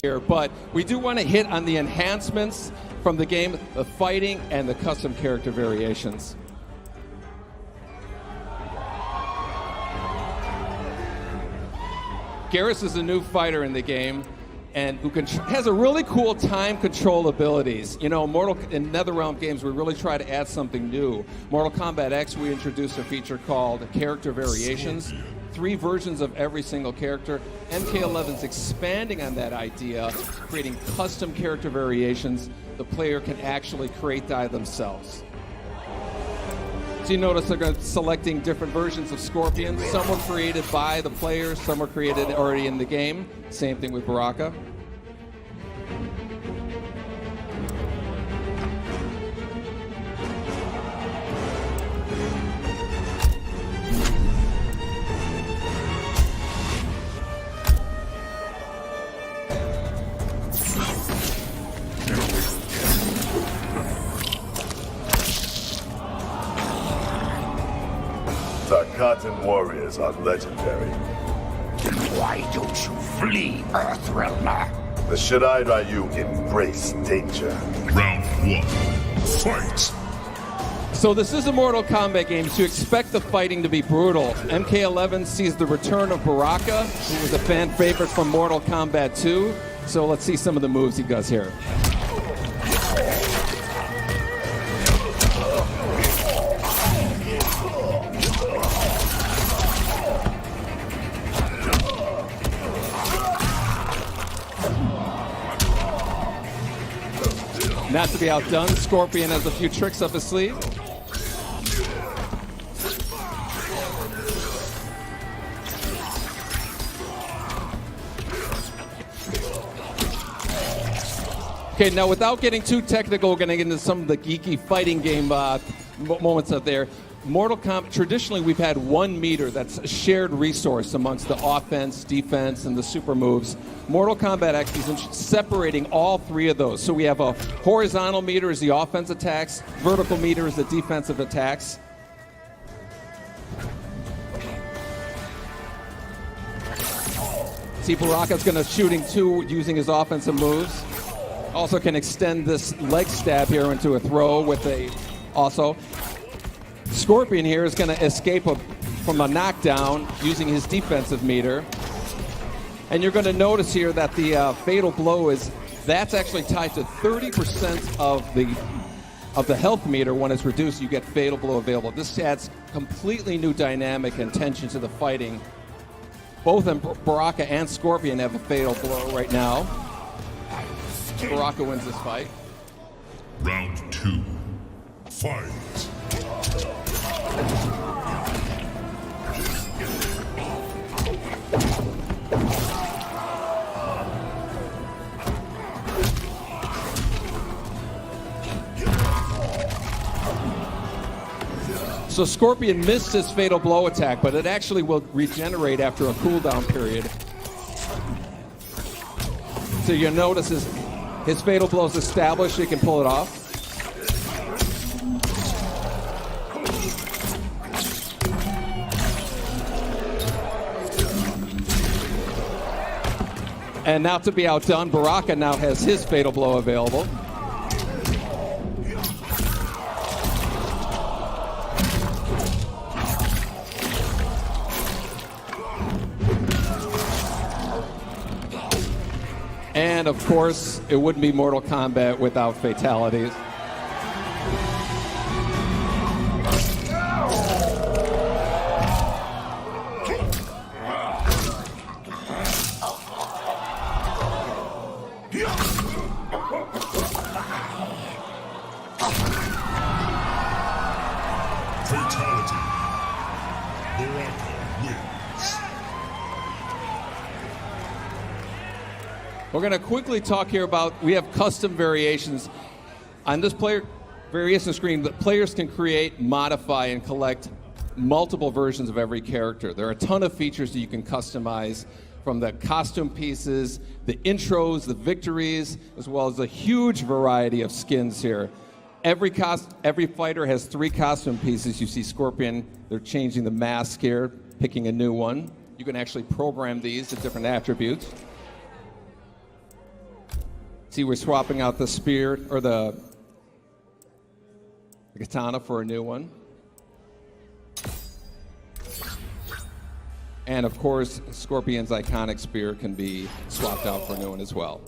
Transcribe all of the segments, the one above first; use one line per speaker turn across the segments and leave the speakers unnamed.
here, but we do want to hit on the enhancements from the game, the fighting, and the custom character variations. Garrus is a new fighter in the game, and who has a really cool time control abilities. You know, in NetherRealm games, we really try to add something new. Mortal Kombat X, we introduced a feature called Character Variations. 3 versions of every single character. MK11's expanding on that idea, creating custom character variations the player can actually create themselves. So you notice they're selecting different versions of Scorpion. Some were created by the players, some were created already in the game. Same thing with Baraka.
Cotton warriors are legendary.
Then why don't you flee, Earthrealmer?
The Shirai Ryu embrace danger.
Round 1, fight!
So this is a Mortal Kombat game, so you expect the fighting to be brutal. MK11 sees the return of Baraka, who was a fan favorite from Mortal Kombat 2. So let's see some of the moves he does here. Not to be outdone, Scorpion has a few tricks up his sleeve. Okay, now without getting too technical, we're going to get into some of the geeky fighting game moments out there. Mortal Kombat, traditionally we've had 1 meter that's a shared resource amongst the offense, defense, and the super moves. Mortal Kombat X is separating all 3 of those. So we have a horizontal meter is the offense attacks, vertical meter is the defensive attacks. See, Baraka's going to shooting 2 using his offensive moves. Also can extend this leg stab here into a throw with a also. Scorpion here is going to escape from a knockdown using his defensive meter. And you're going to notice here that the fatal blow that's actually tied to 30% of the health meter. When it's reduced, you get fatal blow available. This adds completely new dynamic and tension to the fighting. Both Baraka and Scorpion have a fatal blow right now. Baraka wins this fight.
Round 2, fight!
So Scorpion missed his fatal blow attack, but it actually will regenerate after a cooldown period. So you'll notice his fatal blow is established, he can pull it off. And now to be outdone, Baraka now has his fatal blow available. And of course, it wouldn't be Mortal Kombat without fatalities.
Fatality. Baraka wins.
We're going to quickly talk here about, we have custom variations. On this player variation screen, the players can create, modify, and collect multiple versions of every character. There are a ton of features that you can customize, from the costume pieces, the intros, the victories, as well as a huge variety of skins here. Every fighter has 3 costume pieces. You see Scorpion, they're changing the mask here, picking a new one. You can actually program these to different attributes. See, we're swapping out the spear, or the katana for a new one. And of course, Scorpion's iconic spear can be swapped out for a new one as well.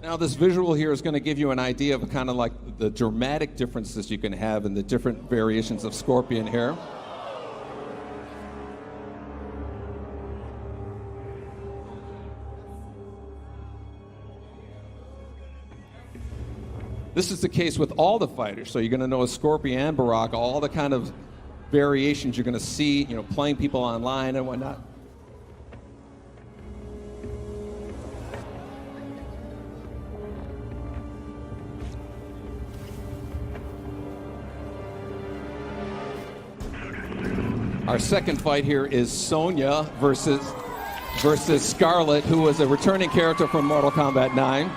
Now this visual here is going to give you an idea of kind of like the dramatic differences you can have in the different variations of Scorpion here. This is the case with all the fighters, so you're going to know Scorpion and Baraka, all the kind of variations you're going to see, you know, playing people online and whatnot. Our second fight here is Sonya versus Scarlet, who was a returning character from Mortal Kombat 9.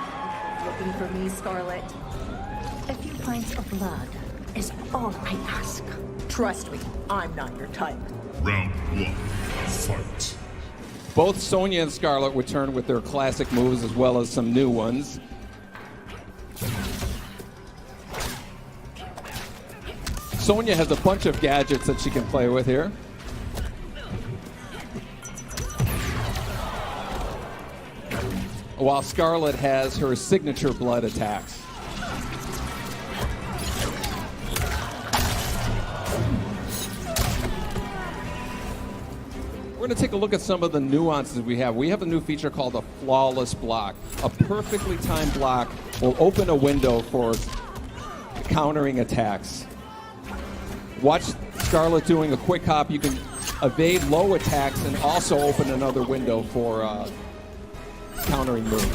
Looking for me, Scarlet? A few pints of blood is all I ask. Trust me, I'm not your type.
Round one, fight.
Both Sonya and Scarlet return with their classic moves as well as some new ones. Sonya has a bunch of gadgets that she can play with here. While Scarlet has her signature blood attacks. We're going to take a look at some of the nuances we have. We have a new feature called a flawless block. A perfectly timed block will open a window for countering attacks. Watch Scarlet doing a quick hop. You can evade low attacks and also open another window for countering moves.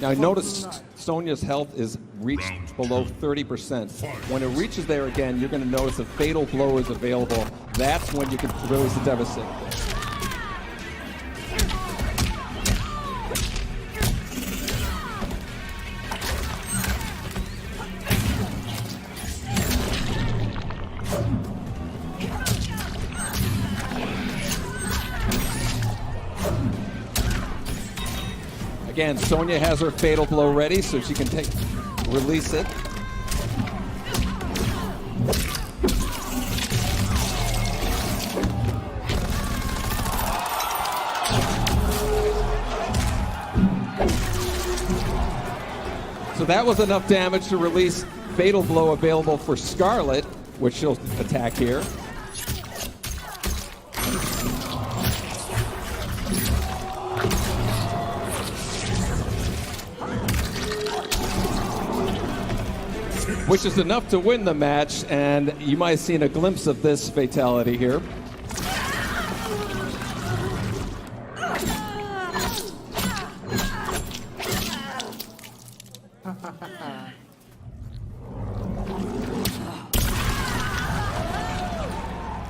Now notice Sonya's health is reached below 30%. When it reaches there again, you're going to notice a fatal blow is available. That's when you can release the devastating. Again, Sonya has her fatal blow ready, so she can release it. So that was enough damage to release fatal blow available for Scarlet, which she'll attack here. Which is enough to win the match, and you might have seen a glimpse of this fatality here.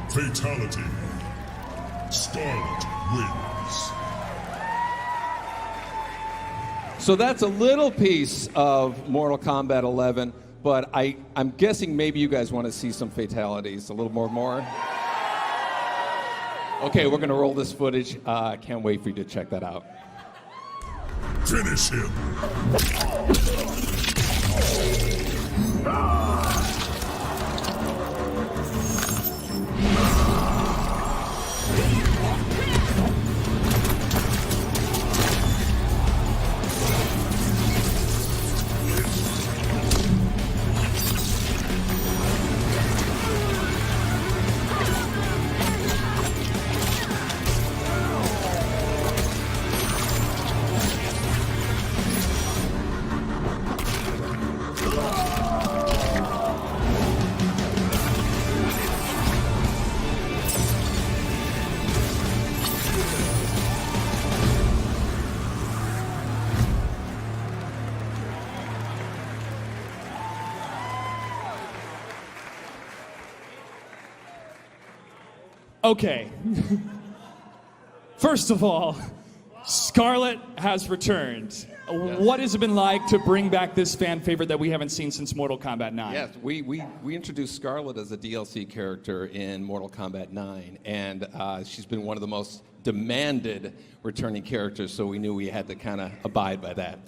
Fatality. Scarlet wins.
So that's a little piece of Mortal Kombat 11. But I'm guessing maybe you guys want to see some fatalities, a little more. Okay, we're going to roll this footage. I can't wait for you to check that out.
Finish him.
Okay. First of all, Scarlet has returned. What has it been like to bring back this fan favorite that we haven't seen since Mortal Kombat 9?
Yes, we introduced Scarlet as a DLC character in Mortal Kombat 9, and she's been one of the most demanded returning characters, so we knew we had to kind of abide by that.